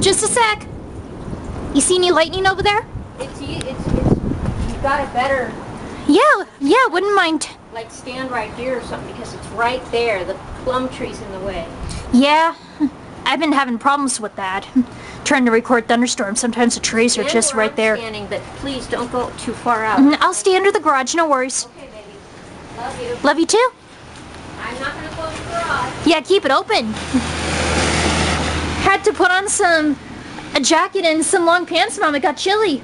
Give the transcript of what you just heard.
Just a sec. You see any lightning over there? You've got it better. Yeah, wouldn't mind. Like stand right here or something because it's right there. The plum tree's in the way. Yeah, I've been having problems with that. Trying to record Thunderstorm, sometimes the trees are just right there. Standing, but please don't go too far out. I'll stay under the garage, no worries. Okay, baby. Love you. Love you too. I'm not gonna close the garage. Yeah, keep it open. Had to put on a jacket and some long pants, Mom. It got chilly.